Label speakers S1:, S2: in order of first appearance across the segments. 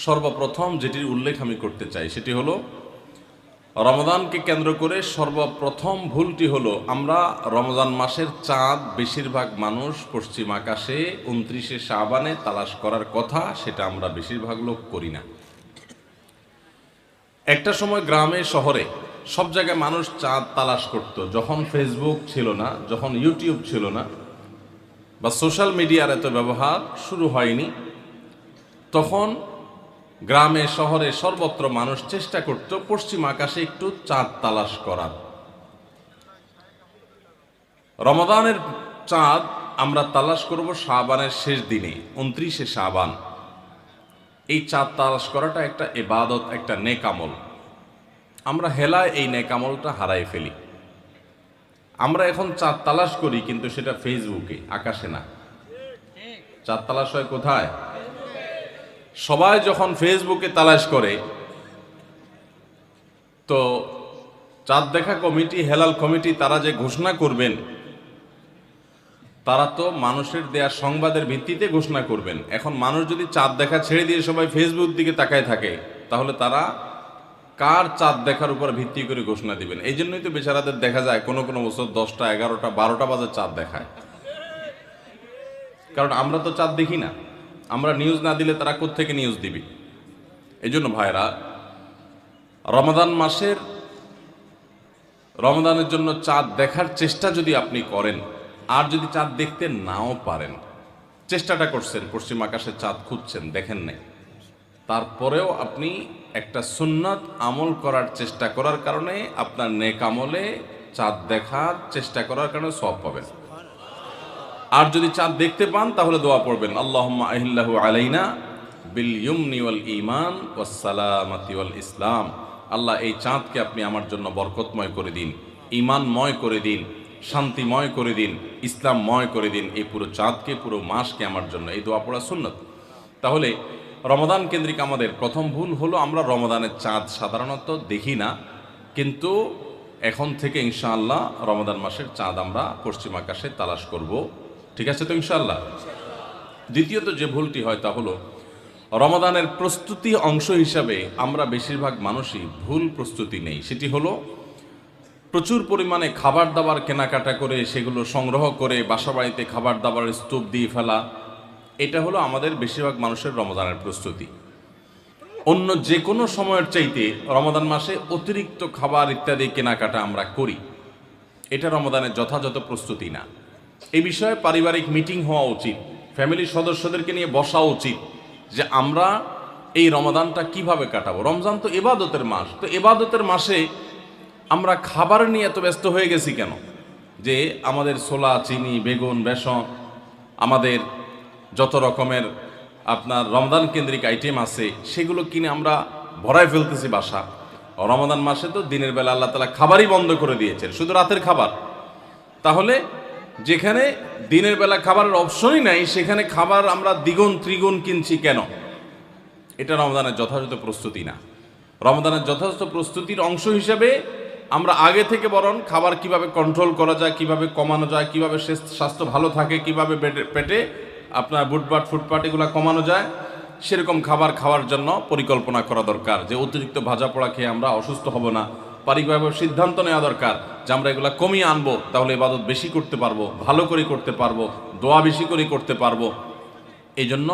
S1: সর্বপ্রথম যেটির উল্লেখ আমি করতে চাই সেটি হলো রমজানকে কেন্দ্র করে সর্বপ্রথম ভুলটি হলো আমরা রমজান মাসের চাঁদ বেশিরভাগ মানুষ পশ্চিম আকাশে ২৯শে শাবানে তালাশ করার কথা, সেটা আমরা বেশিরভাগ লোক করি না। একটা সময় গ্রামে শহরে সব জায়গায় মানুষ চাঁদ তালাশ করত, যখন ফেসবুক ছিল না, যখন ইউটিউব ছিল না বা সোশ্যাল মিডিয়ার এত ব্যবহার শুরু হয়নি, তখন গ্রামে শহরে সর্বত্র মানুষ চেষ্টা করত পশ্চিম আকাশে একটু চাঁদ তালাশ করার। রমাদানের চাঁদ আমরা তালাশ করব শাবানের শেষ দিনে, ২৯শে শাবান। এই চাঁদ তালাশ করাটা একটা ইবাদত, একটা নেক আমল। আমরা হেলায় এই নেক আমলটা হারাই ফেলি। আমরা এখন চাঁদ তালাশ করি, কিন্তু সেটা ফেসবুকে, আকাশে না। চাঁদ তালাশ হয় কোথায়? সবাই যখন ফেসবুকে তালাশ করে, তো চাঁদ দেখা কমিটি, হেলাল কমিটি, তারা যে ঘোষণা করবেন, তারা তো মানুষের দেয়া সংবাদের ভিত্তিতে ঘোষণা করবেন। এখন মানুষ যদি চাঁদ দেখা ছেড়ে দিয়ে সবাই ফেসবুক দিকে তাকায় থাকে, তাহলে তারা কার চাঁদ দেখার উপর ভিত্তি করে ঘোষণা দিবেন? এই জন্যই তো বেচারাদের দেখা যায় কোনো কোনো বছর 10টা, 11টা, 12টা বাজে চাঁদ দেখায়। কারণ আমরা তো চাঁদ দেখি না। আমরা নিউজ না দিলে তারা কোত্থেকে নিউজ দিবি? এই জন্য ভাইরা, রমাদান মাসের রমজানের জন্য চাঁদ দেখার চেষ্টা যদি আপনি করেন, আর যদি চাঁদ দেখতে নাও পারেন, চেষ্টাটা করছেন, পশ্চিম আকাশে চাঁদ খুঁজছেন, দেখেন নাই, তারপরেও আপনি একটা সুন্নাত আমল করার চেষ্টা করার কারণে আপনার নেক আমলে চাঁদ দেখার চেষ্টা করার কারণে সওয়াব পাবেন। আর যদি চাঁদ দেখতে পান, তাহলে দোয়া পড়বেন, আল্লাহুম্মা আহিল্লাহু আলাইনা বিল ইয়ুমনি ওয়াল ঈমান ওয়াস সালামাতি ওয়াল ইসলাম। আল্লাহ, এই চাঁদকে আপনি আমার জন্য বরকতময় করে দিন, ঈমানময় করে দিন, শান্তিময় করে দিন, ইসলামময় করে দিন। এই পুরো চাঁদকে, পুরো মাসকে আমার জন্য, এই দোয়া পড়া সুন্নত। তাহলে রমাদান কেন্দ্রিক আমাদের প্রথম ভুল হলো আমরা রমাদানের চাঁদ সাধারণত দেখি না, কিন্তু এখন থেকে ইনশাআল্লাহ রমাদান মাসের চাঁদ আমরা পশ্চিম আকাশে তালাশ করব। ঠিক আছে তো ইনশাআল্লাহ? দ্বিতীয়ত যে ভুলটি হয় তা হলো রমাদানের প্রস্তুতি অংশ হিসাবে আমরা বেশিরভাগ মানুষই ভুল প্রস্তুতি নেই। সেটি হলো প্রচুর পরিমাণে খাবার দাবার কেনাকাটা করে, সেগুলো সংগ্রহ করে বাসা বাড়িতে খাবার দাবারের স্তূপ দিয়ে ফেলা। এটা হলো আমাদের বেশিরভাগ মানুষের রমাদানের প্রস্তুতি। অন্য যে কোনো সময়ের চাইতে রমাদান মাসে অতিরিক্ত খাবার ইত্যাদি কেনাকাটা আমরা করি, এটা রমাদানের যথাযথ প্রস্তুতি না। এই বিষয়ে পারিবারিক মিটিং হওয়া উচিত, ফ্যামিলির সদস্যদেরকে নিয়ে বসা উচিত যে আমরা এই রমাদানটা কিভাবে কাটাবো। রমজান তো ইবাদতের মাস, তো ইবাদতের মাসে আমরা খাবার নিয়ে এত ব্যস্ত হয়ে গেছি কেন? যে আমাদের ছোলা, চিনি, বেগুন, বেসন, আমাদের যত রকমের আপনার রমজান কেন্দ্রিক আইটেম আছে, সেগুলো কিনে আমরা ভরায় ফেলতেছি বাসা। রমাদান মাসে তো দিনের বেলা আল্লাহ তাআলা খাবারই বন্ধ করে দিয়েছেন, শুধু রাতের খাবার। তাহলে যেখানে দিনের বেলা খাবারের অপশনই নাই, সেখানে খাবার আমরা দ্বিগুণ ত্রিগুণ কিনছি কেন? এটা রমজানের যথাযথ প্রস্তুতি না। রমজানের যথাযথ প্রস্তুতির অংশ হিসেবে আমরা আগে থেকে বরং খাবার কিভাবে কন্ট্রোল করা যায়, কিভাবে কমানো যায়, কিভাবে স্বাস্থ্য ভালো থাকে, কিভাবে পেটে আপনার বুটবাট ফুটপাট এগুলো কমানো যায়, সেরকম খাবার খাওয়ার জন্য পরিকল্পনা করা দরকার। যে অতিরিক্ত ভাজা পোড়া খেয়ে আমরা অসুস্থ হব না, পারিবারিকভাবে সিদ্ধান্ত নেওয়া দরকার যে আমরা এগুলো কমিয়ে আনবো, তাহলে ইবাদত বেশি করতে পারবো, ভালো করে করতে পারবো, দোয়া বেশি করে করতে পারবো। এই জন্য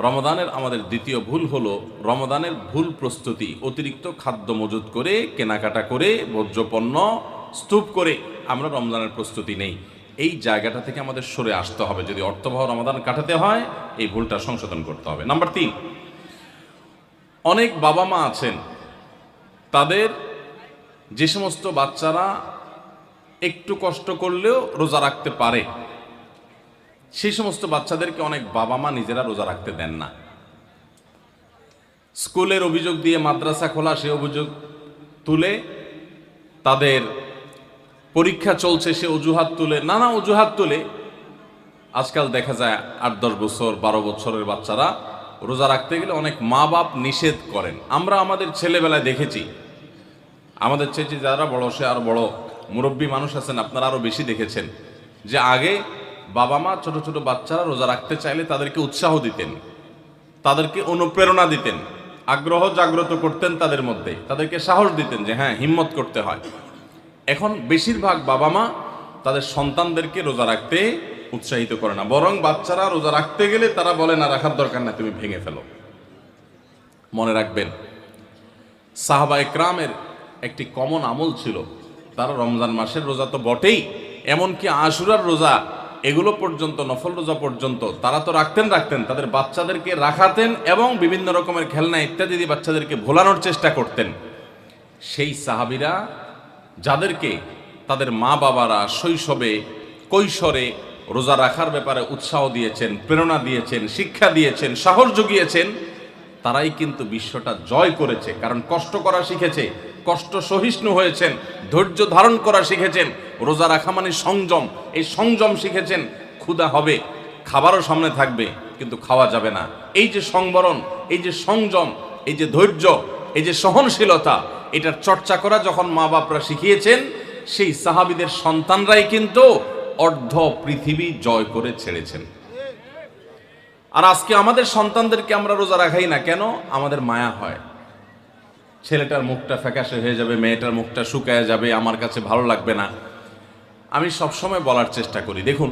S1: রমাদানের আমাদের দ্বিতীয় ভুল হলো রমাদানের ভুল প্রস্তুতি। অতিরিক্ত খাদ্য মজুত করে, কেনাকাটা করে, বর্জ্যপণ্য স্তূপ করে আমরা রমজানের প্রস্তুতি নেই। এই জায়গাটা থেকে আমাদের সরে আসতে হবে যদি অর্থবহ রমাদান কাটাতে হয়। এই ভুলটা সংশোধন করতে হবে। নাম্বার 3, অনেক বাবা মা আছেন, তাদের যে সমস্ত বাচ্চারা একটু কষ্ট করলেও রোজা রাখতে পারে, সেই সমস্ত বাচ্চাদেরকে অনেক বাবা মা নিজেরা রোজা রাখতে দেন না। স্কুলের অভিযোগ দিয়ে মাদ্রাসা খোলা, সে অভিযোগ তুলে, তাদের পরীক্ষা চলছে সে অজুহাত তুলে, নানা অজুহাত তুলে আজকাল দেখা যায় 8-10 বছর 12 বছরের বাচ্চারা রোজা রাখতে গেলে অনেক মা বাপ নিষেধ করেন। আমরা আমাদের ছেলেবেলায় দেখেছি, আমাদের চেয়ে যারা বড়, সে আরো বড় মুরব্বী মানুষ আছেন, আপনারা আরো বেশি দেখেছেন, যে আগে বাবা মা ছোট ছোট বাচ্চারা রোজা রাখতে চাইলে তাদেরকে উৎসাহ দিতেন তাদেরকে অনুপ্রেরণা দিতেন, আগ্রহ জাগ্রত করতেন তাদের মধ্যে, তাদেরকে সাহস দিতেন যে হ্যাঁ, হিম্মত করতে হয়। এখন বেশিরভাগ বাবা মা তাদের সন্তানদেরকে রোজা রাখতে উৎসাহিত করে না, বরং বাচ্চারা রোজা রাখতে গেলে তারা বলে না, রাখার দরকার না, তুমি ভেঙে ফেলো। মনে রাখবেন, সাহাবা একরামের একটি কমন আমল ছিল, তারা রমজান মাসের রোজা তো বটেই, এমনকি আশুরার রোজা, এগুলো পর্যন্ত, নফল রোজা পর্যন্ত তারা তো রাখতেন, তাদের বাচ্চাদেরকে রাখাতেন এবং বিভিন্ন রকমের খেলনা ইত্যাদি দিয়ে বাচ্চাদেরকে ভোলানোর চেষ্টা করতেন। সেই সাহাবীরা যাদেরকে তাদের মা বাবারা শৈশবে, কৈশোরে রোজা রাখার ব্যাপারে উৎসাহ দিয়েছেন, প্রেরণা দিয়েছেন, শিক্ষা দিয়েছেন, সাহস জুগিয়েছেন, তারাই কিন্তু বিশ্বটা জয় করেছে। কারণ কষ্ট করা শিখেছে, কষ্ট সহিষ্ণু হয়েছেন, ধৈর্য ধারণ করা শিখেছেন। রোজা রাখা মানে সংযম, এই সংযম শিখেছেন। ক্ষুধা হবে, খাবারও সামনে থাকবে, কিন্তু খাওয়া যাবে না। এই যে সংবরণ, এই যে সংযম, এই যে ধৈর্য, এই যে সহনশীলতা, এটার চর্চা করা যখন মা বাপরা শিখিয়েছেন, সেই সাহাবীদের সন্তানরাই কিন্তু অর্ধ পৃথিবী জয় করে ছেড়েছেন। আর আজকে আমাদের সন্তানদেরকে আমরা রোজা রাখাই না কেন? আমাদের মায়া হয়, ছেলেটার মুখটা ফ্যাকাশে হয়ে যাবে, মেয়েটার মুখটা শুকায় যাবে, আমার কাছে ভালো লাগবে না। আমি সবসময় বলার চেষ্টা করি, দেখুন,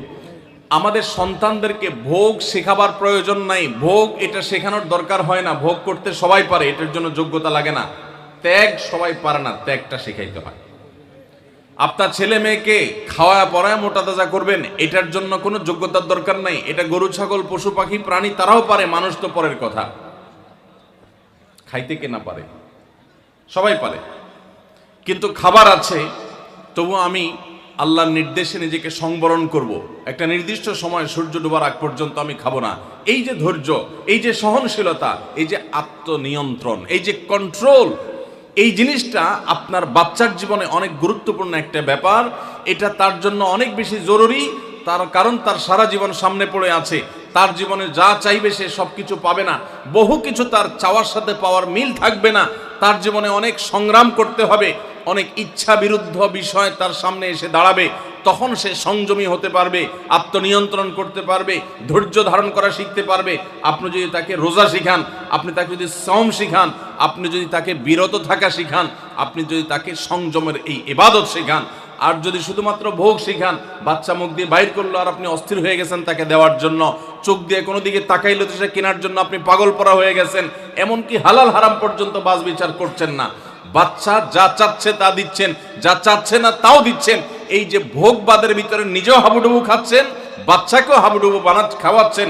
S1: আমাদের সন্তানদেরকে ভোগ শেখাবার প্রয়োজন নাই, ভোগ এটা শেখানোর দরকার হয় না। ভোগ করতে সবাই পারে, এটার জন্য যোগ্যতা লাগে না। ত্যাগ সবাই পারে না, ত্যাগটা শেখাইতে হয়। আপনার ছেলে মেয়েকে খাওয়া পড়ায় মোটা তাজা করবেন, এটার জন্য কোনো যোগ্যতার দরকার নাই। এটা গরু ছাগল পশু পাখি প্রাণী তারাও পারে, মানুষ তো পরের কথা। খাইতে কে না পারে? সবাই পারে। কিন্তু খাবার আছে, তবু আমি আল্লাহর নির্দেশে নিজেকে সংবরণ করব। একটা নির্দিষ্ট সময় সূর্য ডোবার আগ পর্যন্ত আমি খাবো না। এই যে ধৈর্য, এই যে সহনশীলতা, এই যে আত্মনিয়ন্ত্রণ, এই যে কন্ট্রোল, এই জিনিসটা আপনার বাচ্চার জীবনে অনেক গুরুত্বপূর্ণ একটা ব্যাপার। এটা তার জন্য অনেক বেশি জরুরি, তার কারণ তার সারা জীবন সামনে পড়ে আছে। তার জীবনে যা চাইবে সে সব কিছু পাবে না, বহু কিছু তার চাওয়ার সাথে পাওয়ার মিল থাকবে না। তার জীবনে অনেক সংগ্রাম করতে হবে, অনেক ইচ্ছা বিরুদ্ধ বিষয় তার সামনে এসে দাঁড়াবে। তখন সে সংযমী হতে পারবে, আত্মনিয়ন্ত্রণ করতে পারবে, ধৈর্য ধারণ করা শিখতে পারবে। আপনি যদি তাকে রোজা শিখান, আপনি তাকে যদি সওম শিখান, আপনি যদি তাকে বিরত থাকা শিখান, আপনি যদি তাকে সংযমের এই ইবাদত শেখান, আর যদি শুধুমাত্র ভোগ শিখান, বাচ্চা মুখ দিয়ে বাইর করলো আর আপনি অস্থির হয়ে গেছেন তাকে দেওয়ার জন্য, চোখ দিয়ে কোনো দিকে তাকাইলে তো সে কেনার জন্য আপনি পাগল পরা হয়ে গেছেন, এমনকি হালাল হারাম পর্যন্ত বাছ বিচার করছেন না। বাচ্চা যা চাচ্ছে তা দিচ্ছেন, যা চাচ্ছে না তাও দিচ্ছেন। এই যে ভোগবাদের ভিতরে নিজেও হাবুডুবু খাচ্ছেন, বাচ্চাকেও হাবুডুবু খাওয়াচ্ছেন,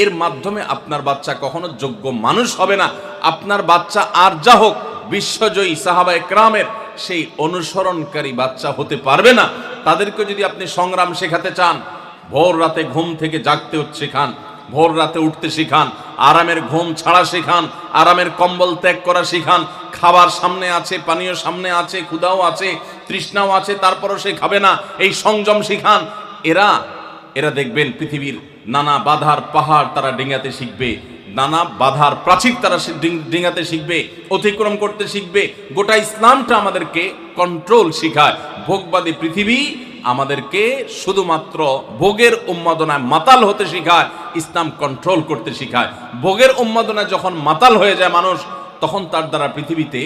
S1: এর মাধ্যমে আপনার বাচ্চা কখনো যোগ্য মানুষ হবে না। আপনার বাচ্চা আর যা হোক, বিশ্বজয়ী সাহাবা একরামের সেই অনুসরণকারী বাচ্চা হতে পারবে না। তাদেরকে যদি আপনি সংগ্রাম শেখাতে চান, ভোর রাতে ঘুম থেকে জাগতে শেখান, ভোর রাতে উঠতে শিখান, আরামের ঘুম ছাড়া শিখান, আরামের কম্বল ত্যাগ করা শিখান। খাবার সামনে আছে, পানীয় সামনে আছে, ক্ষুধাও আছে, তৃষ্ণাও আছে, তারপরও সে খাবে না, এই সংযম শিখান। এরা দেখবেন পৃথিবীর নানা বাধার পাহাড় তারা ডিঙাতে শিখবে, নানা বাধার প্রাচীর তারা ডিঙাতে শিখবে, অতিক্রম করতে শিখবে। গোটা ইসলামটা আমাদেরকে কন্ট্রোল শিখায়। ভোগবাদী পৃথিবী আমাদেরকে শুধুমাত্র ভোগের উন্মাদনায় মাতাল হতে শিখায়, ইসলাম কন্ট্রোল করতে শিখায়। ভোগের উন্মাদনায় যখন মাতাল হয়ে যায় মানুষ, তখন তার দ্বারা পৃথিবীতে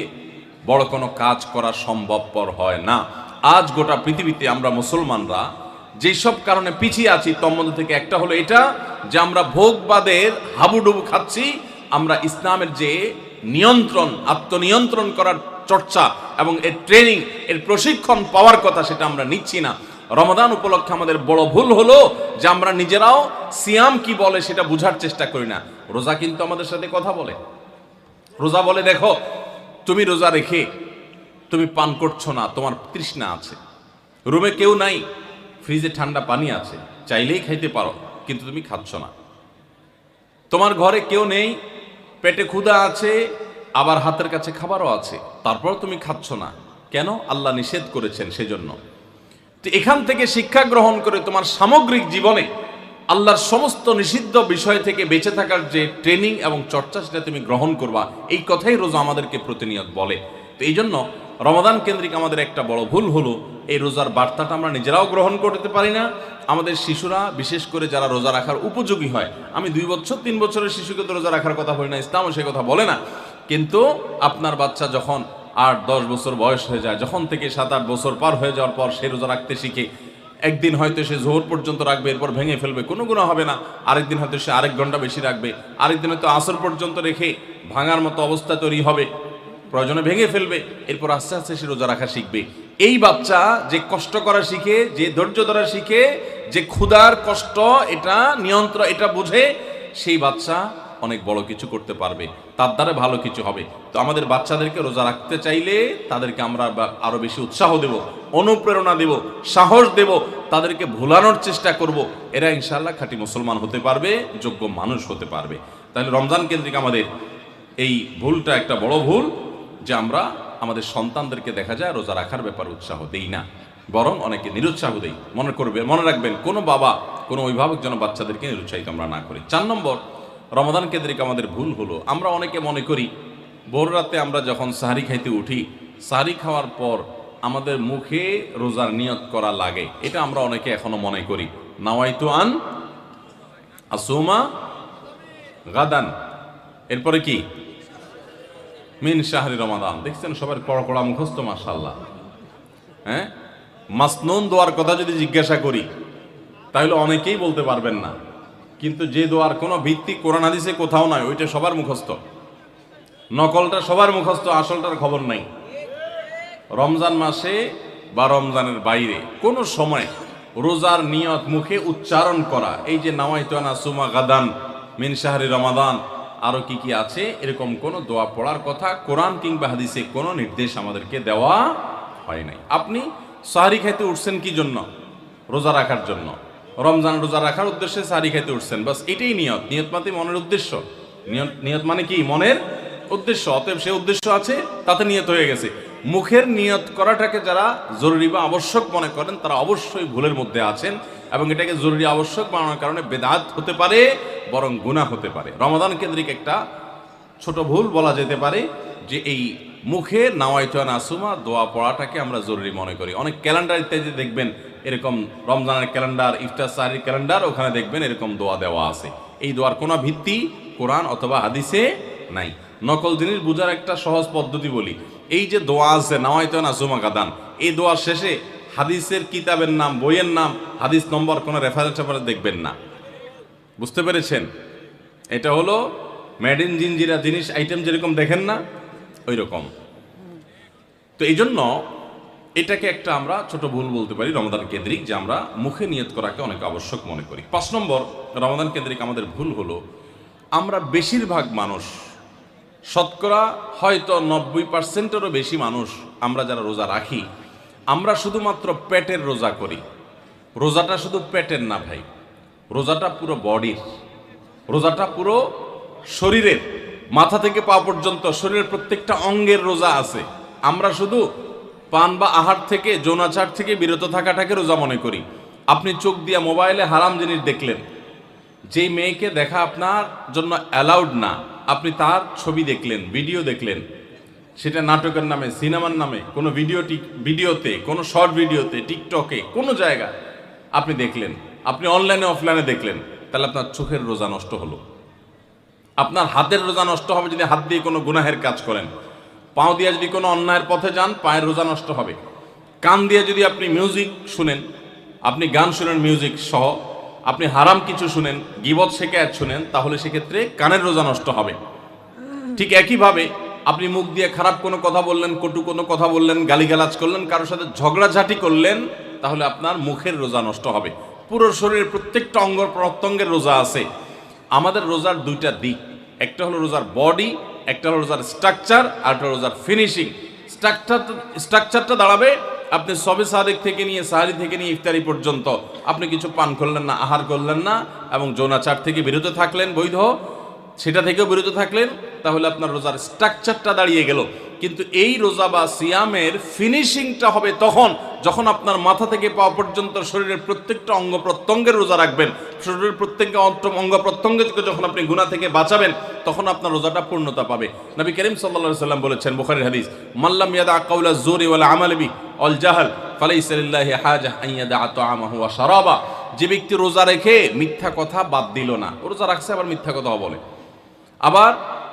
S1: বড় কোনো কাজ করা সম্ভবপর হয় না। আজ গোটা পৃথিবীতে আমরা মুসলমানরা যেসব কারণে পিছিয়ে আছি, তোর মধ্যে থেকে একটা হলো এটা যে আমরা ভোগবাদের হাবুডুবু খাচ্ছি। আমরা ইসলামের যে নিয়ন্ত্রণ, আত্মনিয়ন্ত্রণ করার চর্চা এবং এর ট্রেনিং, এর প্রশিক্ষণ পাওয়ার কথা, সেটা আমরা নিচ্ছি না। রমাদান উপলক্ষে আমাদের বড় ভুল হলো যে আমরা নিজেরাও সিয়াম কি বলে সেটা বুঝার চেষ্টা করি না। রোজা কিন্তু আমাদের সাথে কথা বলে। রোজা বলে, দেখো তুমি রোজা রেখে তুমি পান করছো না, তোমার তৃষ্ণা আছে, রুমে কেউ নাই, ফ্রিজে ঠান্ডা পানি আছে, চাইলেই খাইতে পারো, কিন্তু তুমি খাচ্ছ না। তোমার ঘরে কেউ নেই, পেটে ক্ষুধা আছে, আবার হাতের কাছে খাবারও আছে, তারপর তুমি খাচ্ছ না। কেন? আল্লাহ নিষেধ করেছেন সেজন্য। তো এখান থেকে শিক্ষা গ্রহণ করে তোমার সামগ্রিক জীবনে আল্লাহর সমস্ত নিষিদ্ধ বিষয় থেকে বেঁচে থাকার যে ট্রেনিং এবং চর্চা, সেটা তুমি গ্রহণ করবা। এই কথাই রোজা আমাদেরকে প্রতিনিয়ত বলে। তো এই জন্য রমাদান কেন্দ্রিক আমাদের একটা বড় ভুল হলো এই রোজার বার্তাটা আমরা নিজেরাও গ্রহণ করতে পারি না। আমাদের শিশুরা, বিশেষ করে যারা রোজা রাখার উপযোগী হয়, আমি 2 বছর 3 বছরের শিশুকে তো রোজা রাখার কথা বলি না, ইসলামও সে কথা বলে না, কিন্তু আপনার বাচ্চা যখন 8-10 বছর বয়স হয়ে যায়, যখন থেকে 7-8 বছর পার হয়ে যাওয়ার পর সে রোজা রাখতে শিখে, একদিন হয়তো সে জোহর পর্যন্ত রাখবে, এরপর ভেঙে ফেলবে, কোনো গুনাহ হবে না। আরেকদিন হয়তো সে আরেক ঘন্টা বেশি রাখবে, আরেকদিন হয়তো আসর পর্যন্ত রেখে ভাঙার মতো অবস্থা তৈরি হবে, প্রয়োজনে ভেঙে ফেলবে, এরপর আস্তে আস্তে সে রোজা রাখা শিখবে। এই বাচ্চা যে কষ্ট করা শিখে, যে ধৈর্য ধরা শিখে, যে ক্ষুধার কষ্ট এটা নিয়ন্ত্রণ এটা বুঝে, সেই বাচ্চা অনেক বড় কিছু করতে পারবে, তার দ্বারা ভালো কিছু হবে। তো আমাদের বাচ্চাদেরকে রোজা রাখতে চাইলে তাদেরকে আমরা আরো বেশি উৎসাহ দেব, অনুপ্রেরণা দেব, সাহস দেব, তাদেরকে ভুলানোর চেষ্টা করব। এরা ইনশাআল্লাহ খাঁটি মুসলমান হতে পারবে, যোগ্য মানুষ হতে পারবে। তাহলে রমজান কেন্দ্রিক আমাদের এই ভুলটা একটা বড় ভুল, যে আমরা আমাদের সন্তানদেরকে দেখা যায় রোজা রাখার ব্যাপারে উৎসাহ দেই না, বরং অনেকে নিরুৎসাহ দেই। মনে রাখবেন, কোনো বাবা, কোনো অভিভাবক যেন বাচ্চাদেরকে নিরুৎসাহিত আমরা না করি। 4 নম্বর রমাদান কেন্দ্রিক আমাদের ভুল হলো, আমরা অনেকে মনে করি ভোর রাতে আমরা যখন সাহারি খাইতে উঠি, সাহারি খাওয়ার পর আমাদের মুখে রোজার নিয়ত করা লাগে। এটা আমরা অনেকে এখনো মনে করি, নাওয়াইতু আন আসুমা গাদান, এরপরে কি মিন শাহরি রমাদান। দেখছেন সবার কড়া কড়া মুখস্থ, মাশাআল্লাহ। হ্যাঁ, মাসনুন দোয়ার কথা যদি জিজ্ঞাসা করি তাহলে অনেকেই বলতে পারবেন না, কিন্তু যে দোয়ার কোনো ভিত্তি কোরআন হাদিসে কোথাও নাই, ওইটা সবার মুখস্থ। নকলটা সবার মুখস্থ, আসলটার খবর নাই। রমজান মাসে বা রমজানের বাইরে কোনো সময় রোজার নিয়ত মুখে উচ্চারণ করা, এই যে নাওয়াইতু আন আসুমা গাদান মিন শাহরি রমাদান, আরো কি কি আছে, এরকম কোন দোয়া পড়ার কথা কোরআন কিংবা হাদিসে কোনো নির্দেশ আমাদেরকে দেওয়া হয় নাই। আপনি সাহারি খাইতে উঠছেন কি জন্য? রোজা রাখার জন্য। রমজান রোজা রাখার উদ্দেশ্যে সাহারি খাইতে উঠছেন, বাস এটাই নিয়ত। নিয়ত মানে মনের উদ্দেশ্য, নিয়ত মানে কি? মনের উদ্দেশ্য। অতএব সে উদ্দেশ্য আছে, তাতে নিয়ত হয়ে গেছে। মুখের নিয়ত করাটাকে যারা জরুরি বা আবশ্যক মনে করেন, তারা অবশ্যই ভুলের মধ্যে আছেন, এবং এটাকে জরুরি আবশ্যক বানানোর কারণে বেদাত হতে পারে, বরং গুনাহ হতে পারে। রমাদান কেন্দ্রিক একটা ছোট ভুল বলা যেতে পারে যে এই মুখে নাওয়াইতু আন আসুমা দোয়া পড়াটাকে আমরা জরুরি মনে করি। অনেক ক্যালেন্ডার ইত্যাদি দেখবেন এরকম, রমজানের ক্যালেন্ডার, ইফতার সাহরির ক্যালেন্ডার, ওখানে দেখবেন এরকম দোয়া দেওয়া আছে। এই দোয়ার কোনো ভিত্তি কোরআন অথবা হাদিসে নাই। নকল জিনিস বোঝার একটা সহজ পদ্ধতি বলি, এই যে দোয়া আছে নাওয়াইতু আন আসুমা গাদান, এই দোয়ার শেষে হাদিসের কিতাবের নাম, বইয়ের নাম, হাদিস নম্বর, কোনো রেফারেন্স দেখবেন না। বুঝতে পেরেছেন? এটা হলো মেড ইন জিনজিরা জিনিস আইটেম যেরকম দেখেন না, ওই রকম। তো এই জন্য এটাকে একটা আমরা ছোট ভুল বলতে পারি রমাদান কেন্দ্রিক, যে আমরা মুখে নিয়ত করাকে অনেক আবশ্যক মনে করি। 5 নম্বর রমাদান কেন্দ্রিক আমাদের ভুল হলো, আমরা বেশিরভাগ মানুষ, শতকরা হয়তো 90%-এরও বেশি মানুষ, আমরা যারা রোজা রাখি, আমরা শুধুমাত্র পেটের রোজা করি। রোজাটা শুধু পেটের না ভাই, রোজাটা পুরো বডির, রোজাটা পুরো শরীরের, মাথা থেকে পা পর্যন্ত শরীরের প্রত্যেকটা অঙ্গের রোজা আছে। আমরা শুধু পান বা আহার থেকে, যৌনাচার থেকে বিরত থাকাটাকে রোজা মনে করি। আপনি চোখ দিয়ে মোবাইলে হারাম জিনিস দেখলেন, যেই মেয়েকে দেখা আপনার জন্য অ্যালাউড না, আপনি তার ছবি দেখলেন, ভিডিও দেখলেন, সেটা নাটকের নামে, সিনেমার নামে, কোনো ভিডিওতে, কোনো শর্ট ভিডিওতে, টিকটকে, কোনো জায়গায় আপনি দেখলেন, আপনি অনলাইনে অফলাইনে দেখলেন, তাহলে আপনার চোখের রোজা নষ্ট হলো। আপনার হাতের রোজা নষ্ট হবে যদি হাত দিয়ে কোনো গুনাহের কাজ করেন। পাও দিয়ে যদি কোনো অন্যায়ের পথে যান, পায়ের রোজা নষ্ট হবে। কান দিয়ে যদি আপনি মিউজিক শুনেন, আপনি গান শুনেন মিউজিক সহ, আপনি হারাম কিছু শুনেন, গীবত শিকায়াত শুনেন, তাহলে সেক্ষেত্রে কানের রোজা নষ্ট হবে। ঠিক একইভাবে আপনি মুখ দিয়ে খারাপ কোনো কথা বললেন, কটু কোনো কথা বললেন, গালিগালাজ করলেন, কারোর সাথে ঝগড়াঝাটি করলেন, তাহলে আপনার মুখের রোজা নষ্ট হবে। পুরো শরীরের প্রত্যেকটা অঙ্গ প্রত্যঙ্গের রোজা আছে। আমাদের রোজার দুইটা দিক, একটা হলো রোজার বডি, একটা হলো রোজার স্ট্রাকচার, আর একটা রোজার ফিনিশিং। স্ট্রাকচারটা দাঁড়াবে আপনি সবে সাদেক থেকে নিয়ে, সাহারি থেকে নিয়ে ইফতারি পর্যন্ত আপনি কিছু পান করলেন না, আহার করলেন না, এবং যৌনাচার থেকে বিরত থাকলেন, বৈধ সেটা থেকেও বিরত থাকলেন, তাহলে আপনার রোজার স্ট্রাকচারটা দাঁড়িয়ে গেল। কিন্তু এই রোজা বা সিয়ামের ফিনিশিংটা হবে তখন যখন আপনার মাথা থেকে পাওয়া পর্যন্ত শরীরের প্রত্যেকটা অঙ্গ প্রত্যঙ্গের রোজা রাখবেন। শরীরের প্রত্যেকটা অঙ্গ প্রত্যঙ্গে যখন আপনি গুনাহ থেকে বাঁচাবেন তখন আপনার রোজাটা পূর্ণতা পাবে। নবী করিম সাল্লাল্লাহু আলাইহি সাল্লাম বলেছেন, বুখারীর হাদিস, মাল্লাম ইয়াদা কাওলা যুরি ওয়াল আমাল বি ওয়াল জাহল ফালাইসা লিল্লাহি হাজা আন ইয়াদা তাআমাহু ওয়া শারাবা। যে ব্যক্তি রোজা রেখে মিথ্যা কথা বাদ দিল না, রোজা রাখছে আবার মিথ্যা কথা বলে, আবার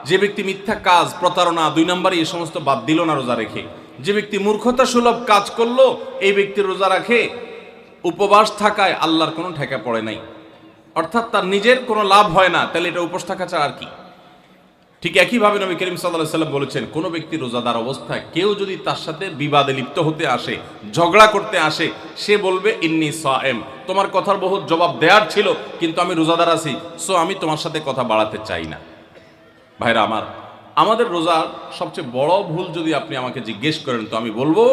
S1: যে ব্যক্তি মিথ্যা কাজ, প্রতারণা, 2 নম্বরই এই সমস্ত বাদ দিল না রোজা রেখে, যে ব্যক্তি মূর্খতা সুলভ কাজ করলো, এই ব্যক্তি রোজা রাখে উপবাস থাকায় আল্লাহর কোনো ঠেকা পড়ে নাই, অর্থাৎ তার নিজের কোনো লাভ হয় না, তাহলে এটা উপোস থাকা ছাড়া আর কি। ঠিক একইভাবে নবী করিম সাল্লাল্লাহু আলাইহি সাল্লাম বলেছেন, কোনো ব্যক্তি রোজাদার অবস্থায় কেউ যদি তার সাথে বিবাদে লিপ্ত হতে আসে, ঝগড়া করতে আসে, সে বলবে ইন্নী সায়েম, তোমার কথার বহুত জবাব দেওয়ার ছিল কিন্তু আমি রোজাদার আছি, সো আমি তোমার সাথে কথা বাড়াতে চাই না। ভাইরা আমার, আমাদের রোজার সবচেয়ে বড় ভুল যদি আপনি আমাকে জিজ্ঞেস করেন তো আমি বলবো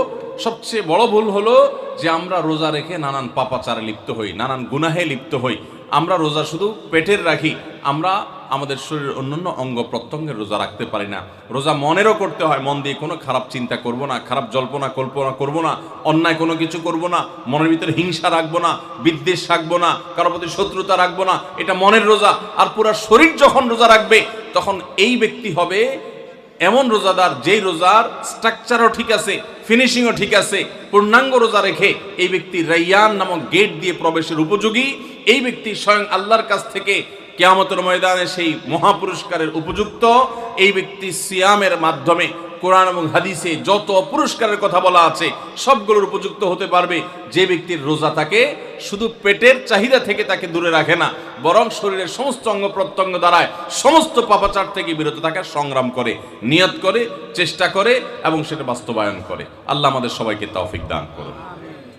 S1: সবচেয়ে বড় ভুল হলো যে আমরা রোজা রেখে নানান পাপাচারে লিপ্ত হই, নানান গুনাহে লিপ্ত হই। আমরা রোজা শুধু পেটের রাখি, আমরা আমাদের শরীরের অন্যান্য অঙ্গ প্রত্যঙ্গের রোজা রাখতে পারি না। রোজা মনেরও করতে হয়, মন দিয়ে কোনো খারাপ চিন্তা করব না, খারাপ জল্পনা কল্পনা করব না, অন্যায় কোনো কিছু করব না, মনের ভিতরে হিংসা রাখবো না, বিদ্বেষ রাখবো না, কারোর প্রতি শত্রুতা রাখবো না, এটা মনের রোজা। আর পুরো শরীর যখন রোজা রাখবে তখন এই ব্যক্তি হবে এমন রোজাদার যেই রোজার স্ট্রাকচারও ঠিক আছে, ফিনিশিংও ঠিক আছে, পূর্ণাঙ্গ রোজা রেখে এই ব্যক্তি রাইয়ান নামক গেট দিয়ে প্রবেশের উপযোগী। এই ব্যক্তি স্বয়ং আল্লাহর কাছ থেকে কিয়ামতের ময়দানে সেই মহাপুরস্কারের উপযুক্ত। এই ব্যক্তি সিয়ামের মাধ্যমে কোরআন এবং হাদিসে যত পুরস্কারের কথা বলা আছে সবগুলোর উপযুক্ত হতে পারবে। যে ব্যক্তির রোজা তাকে শুধু পেটের চাহিদা থেকে তাকে দূরে রাখে না, বরং শরীরের সমস্ত অঙ্গ প্রত্যঙ্গ দ্বারায় সমস্ত পাপাচার থেকে বিরত থাকার সংগ্রাম করে, নিয়ত করে, চেষ্টা করে এবং সেটা বাস্তবায়ন করে। আল্লাহ আমাদের সবাইকে তৌফিক দান করুন।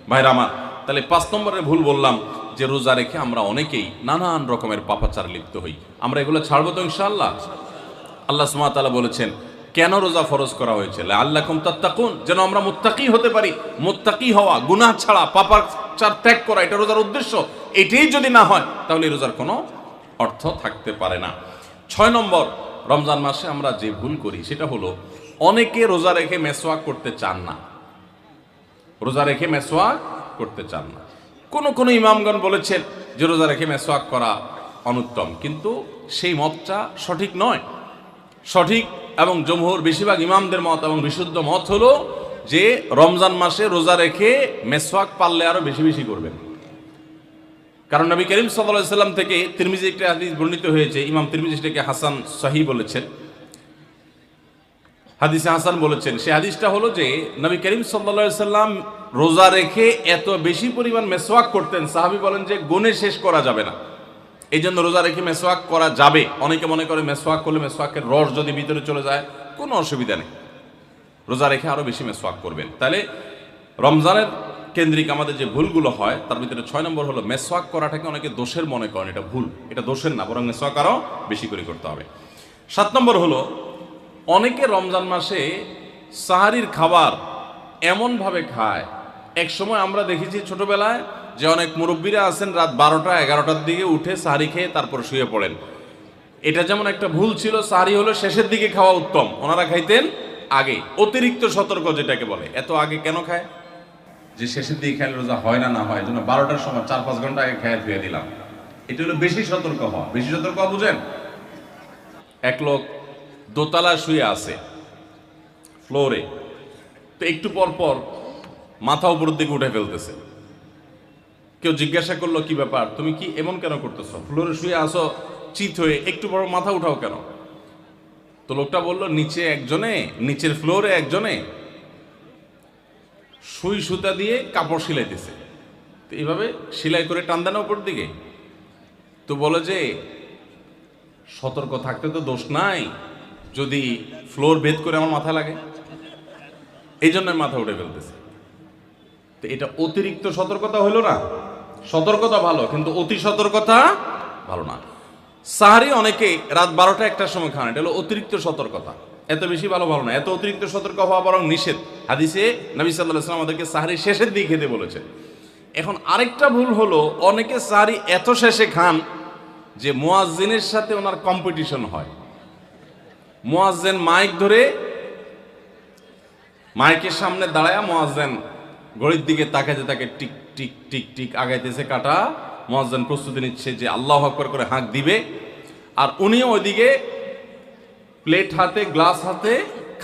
S1: ভাইরা আমার, তাহলে 5 নম্বরের ভুল বললাম যে রোজা রেখে আমরা অনেকেই নানান রকমের পাপাচার লিপ্ত হই। আমরা এগুলো ছাড়বো তো ইনশাআল্লাহ। আল্লাহ সুবহানাহু ওয়া তাআলা বলেছেন কেন রোজা ফরজ করা হয়েছে, লাআল্লাকুম তাত্তাকুন, যেন আমরা মুত্তাকি হতে পারি। মুত্তাকি হওয়া, গুনাহ ছাড়া, পাপাচার ত্যাগ করা, এটা রোজার উদ্দেশ্য। এটাই যদি না হয় তাহলে রোজার কোনো অর্থ থাকতে পারে না। 6 নম্বর, রমজান মাসে আমরা যে ভুল করি সেটা হলো অনেকে রোজা রেখে মেসওয়াক করতে চান না। রোজা রেখে মেসওয়াক করতে চান না। কোন ইমামগণ বলেছেন যে রোজা রেখে মেসওয়াক করা অনুত্তম, কিন্তু সেই মতটা সঠিক নয়। সঠিক এবং জমহুর বেশিরভাগ ইমামদের মত এবং বিশুদ্ধ মত হলো যে রমজান মাসে রোজা রেখে মেসওয়াক পারলে আরো বেশি বেশি করবেন। কারণ নবী করিম সাল্লাল্লাহু আলাইহি সাল্লাম থেকে তিরমিজি একটা হাদিস বর্ণিত হয়েছে, ইমাম তিরমিজি সেটাকে হাসান সহিহ বলেছেন, হাদিসে হাসান বলেছেন। সেই হাদিসটা হলো যে নবী করিম সাল্লাল্লাহু আলাইহি সাল্লাম রোজা রেখে এত বেশি পরিমাণ মেসওয়াক করতেন, সাহাবী বলেন যে গুণে শেষ করা যাবে না। এই জন্য রোজা রেখে মেসওয়াক করা যাবে। অনেকে মনে করে মেসওয়াক করলে মেসওয়াকের রস যদি ভিতরে চলে যায় কোনো অসুবিধা নেই, রোজা রেখে আরো বেশি মেসওয়াক করবেন। তাহলে রমজানের কেন্দ্রিক আমাদের যে ভুলগুলো হয় তার ভিতরে 6 নম্বর হলো মেসওয়াক করাটাকে অনেকে দোষের মনে করেন। এটা ভুল, এটা দোষের না, বরং মেসওয়াক আরো বেশি করে করতে হবে। 7 নম্বর হলো অনেকে রমজান মাসে সাহারির খাবার এমনভাবে খায়, এক সময় আমরা দেখেছি ছোটবেলায় যে অনেক মুরব্বীরা আছেন রাত 12টা 11টার দিকে উঠে সাহারি খেয়ে তারপর শুয়ে পড়েন। এটা যেমন একটা ভুল ছিল, সাহারি হলো শেষের দিকে খাওয়া উত্তম, ওনারা খাইতেন আগে। অতিরিক্ত সতর্ক যেটাকে বলে, এত আগে কেন খায়? যে শেষের দিকে খেলে রোজা হয় না, না হয়, এই জন্য 12টার সময় 4-5 ঘন্টা আগে খেয়ে ধুয়ে দিলাম। এটা হলো বেশি সতর্ক হওয়া। বেশি সতর্ক হওয়া বুঝেন? এক লোক দোতলা শুয়ে আছে ফ্লোরে, তো একটু পর পর মাথা উপরের দিকে উঠে ফেলতেছে। কেউ জিজ্ঞাসা করলো কি ব্যাপার, তুমি কি এমন কেন করতেছো? ফ্লোরে শুয়ে আসো চিত হয়ে, একটু বড় মাথা উঠাও কেন? তো লোকটা বললো নিচের ফ্লোরে একজনে সুই সুতা দিয়ে কাপড় সিলাইতেছে, তো এইভাবে সেলাই করে টান দেন উপর দিকে। তো বলে যে সতর্ক থাকতে তো দোষ নাই, যদি ফ্লোর ভেদ করে আমার মাথা লাগে, এই জন্য মাথা উঠে ফেলতেছে। তো এটা অতিরিক্ত সতর্কতা হলো না? সতর্কতা ভালো, কিন্তু অতি সতর্কতা ভালো না। সাহারি অনেকে রাত 12টা 1টার সময় খান, এটা হলো অতিরিক্ত সতর্কতা। এত বেশি ভালো না, এত অতিরিক্ত সতর্ক হওয়া বরং নিষেধ। হাদিসে নবী সাল্লাল্লাহু আলাইহি ওয়াসাল্লাম আমাদেরকে সাহারি শেষের দিকে খেতে বলেছে। এখন আরেকটা ভুল হলো অনেকে সাহারি এত শেষে খান যে মুয়াজ্জিনের সাথে ওনার কম্পিটিশন হয়। মুয়াজ্জিন মাইক ধরে মাইকের সামনে দাঁড়ায়া মুয়াজ্জিন ঘড়ির দিকে তাকাইতে তাকে টিক টিক টিক টিক আগাইতেছে কাটা। মুয়াজ্জিন প্রস্তুতি নিচ্ছে যে আল্লাহু আকবার করে হাঁক দিবে, আর উনিও ওইদিকে প্লেট হাতে গ্লাস হাতে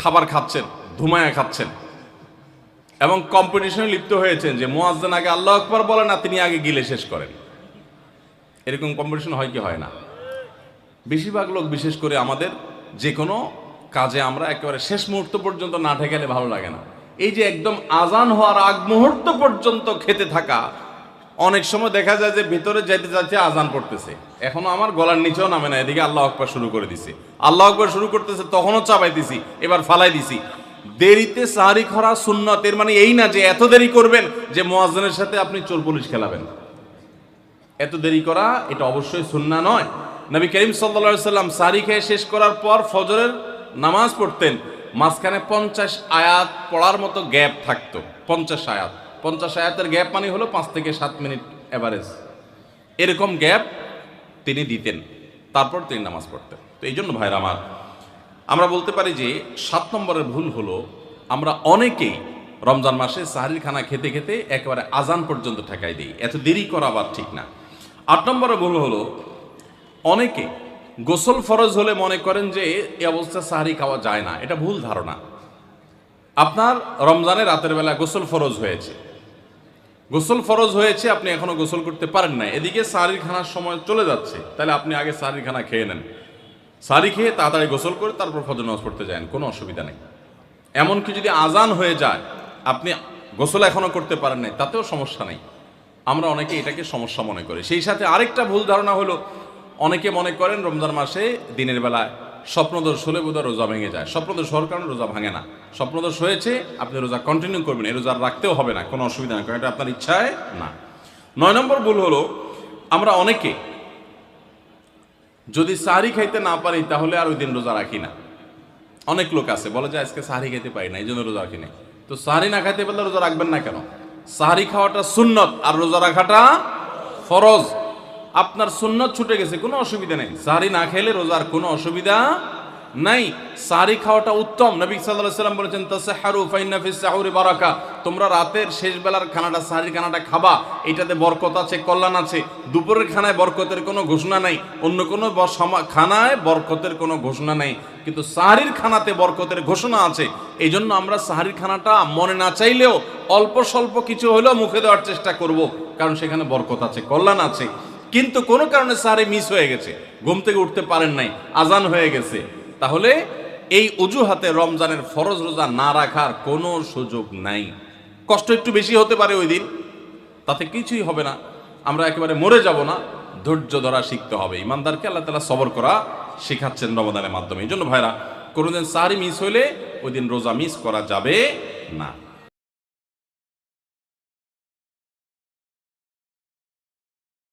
S1: খাবার খাচ্ছেন, ধুমায়া খাচ্ছেন, এবং কম্পিটিশনে লিপ্ত হয়েছেন যে মুয়াজ্জিন আগে আল্লাহু আকবার বলেন না তিনি আগে গিলে শেষ করেন। এরকম কম্পিটিশন হয় কি হয় না? বেশিরভাগ লোক, বিশেষ করে আমাদের যে কোনো কাজে আমরা একেবারে শেষ মুহূর্ত পর্যন্ত না ঠেকালে ভালো লাগে না। এই যে একদম আজান হওয়ার আগ মুহূর্ত পর্যন্ত খেতে থাকা, অনেক সময় দেখা যায় যে ভিতরে যাইতে যাচ্ছে আজান পড়তেছে, এখনো আমার গলার নিচেও নামে না, এদিকে আল্লাহু আকবার শুরু করে দিছি, আল্লাহু আকবার শুরু করতেছে তখনও চাপাই দিছি, এবার ফালাই দিছি। দেরিতে সাহারি খাওয়া সুন্নাত, এর মানে এই না যে এত দেরি করবেন যে মুয়াজ্জিনের সাথে আপনি চোর পুলিশ খেলাবেন। এত দেরি করা এটা অবশ্যই সুন্নাহ নয়। নবী করিম সাল্লাল্লাহু আলাইহি সাল্লাম সাহারি খেয়ে শেষ করার পর ফজরের নামাজ পড়তেন, মাঝখানে 50 আয়াত পড়ার মতো গ্যাপ থাকতো। 50 আয়াতের গ্যাপ মানে হলো 5 থেকে 7 মিনিট এভারেজ, এরকম গ্যাপ তিনি দিতেন, তারপর তিনি নামাজ পড়তেন। তো এই জন্য ভাইরা আমার, আমরা বলতে পারি যে 7 নম্বরের ভুল হলো আমরা অনেকেই রমজান মাসে সাহারির খানা খেতে খেতে একেবারে আজান পর্যন্ত ঠেকাই দিই। এত দেরি করা আবার ঠিক না। 8 নম্বরের ভুল হলো অনেকে গোসল ফরজ হলে মনে করেন যে এই অবস্থা সাহারি খাওয়া যায় না। এটা ভুল ধারণা। আপনার রমজানের রাতের বেলা গোসল ফরজ হয়েছে, আপনি এখনো গোসল করতে পারেন না, এদিকে সাহারির খানার সময় চলে যাচ্ছে, তাহলে আপনি আগে সাহারির খানা খেয়ে নেন, সাহারি খেয়ে তাড়াতাড়ি গোসল করে তারপর ফজর নামাজ পড়তে যান, কোনো অসুবিধা নেই। এমনকি যদি আজান হয়ে যায়, আপনি গোসল এখনো করতে পারেন নাই, তাতেও সমস্যা নেই। আমরা অনেকে এটাকে সমস্যা মনে করি। সেই সাথে আরেকটা ভুল ধারণা হলো, অনেকে মনে করেন রমজান মাসে দিনের বেলায় স্বপ্নদোষ হলে বোধহয় রোজা ভেঙে যায়। স্বপ্নদোষ হওয়ার কারণে রোজা ভাঙে না। স্বপ্নদোষ হয়েছে, আপনি রোজা কন্টিনিউ করবেন, এই রোজা রাখতেও হবে না, কোনো অসুবিধা নেই, কারণ এটা আপনার ইচ্ছায় না। 9 নম্বর ভুল হলো, আমরা অনেকে যদি সাহারি খাইতে না পারি তাহলে আর ওই দিন রোজা রাখি না। অনেক লোক আছে বলে যে আজকে সাহারি খাইতে পারি না, এই জন্য রোজা রাখি না। তো সাহারি না খাইতে পারলে রোজা রাখবেন না কেন? সাহারি খাওয়াটা সুন্নত আর রোজা রাখাটা ফরজ। আপনার সুন্নত ছুটে গেছে, কোনো অসুবিধা নেই। সাহারি না খেলে রোজার কোনো অসুবিধা নাই। সাহারি খাওয়াটা উত্তম। নবী সাল্লাল্লাহু আলাইহি ওয়াসাল্লাম বলেছেন, তাসাহহারু ফাইন্না ফিস সাহুরি বারাকা, তোমরা রাতের শেষ বেলার খানাটা, সাহারির খানাটা খাবা, এটাতে বরকত আছে, কল্যাণ আছে। দুপুরের খানায় বরকতের কোনো ঘোষণা নাই, অন্য কোনো খানায় বরকতের কোনো ঘোষণা নাই, কিন্তু সাহারির খানাতে বরকতের ঘোষণা আছে। এই জন্য আমরা সাহারির খানাটা মনে না চাইলেও অল্প স্বল্প কিছু হলেও মুখে দেওয়ার চেষ্টা করব, কারণ সেখানে বরকত আছে, কল্যাণ আছে। কিন্তু কোনো কারণে সাহারি মিস হয়ে গেছে, ঘুম থেকে উঠতে পারেন নাই, আজান হয়ে গেছে, তাহলে এই অজুহাতে রমজানের ফরজ রোজা না রাখার কোনো সুযোগ নাই। কষ্ট একটু বেশি হতে পারে ওই দিন, তাতে কিছুই হবে না, আমরা একেবারে মরে যাব না। ধৈর্য ধরা শিখতে হবে। ইমানদারকে আল্লাহ তাআলা সবর করা শেখাচ্ছেন রমজানের মাধ্যমে। এই জন্য ভাইরা, কোনোদিন সাহারি মিস হইলে ওই দিন রোজা মিস করা যাবে না।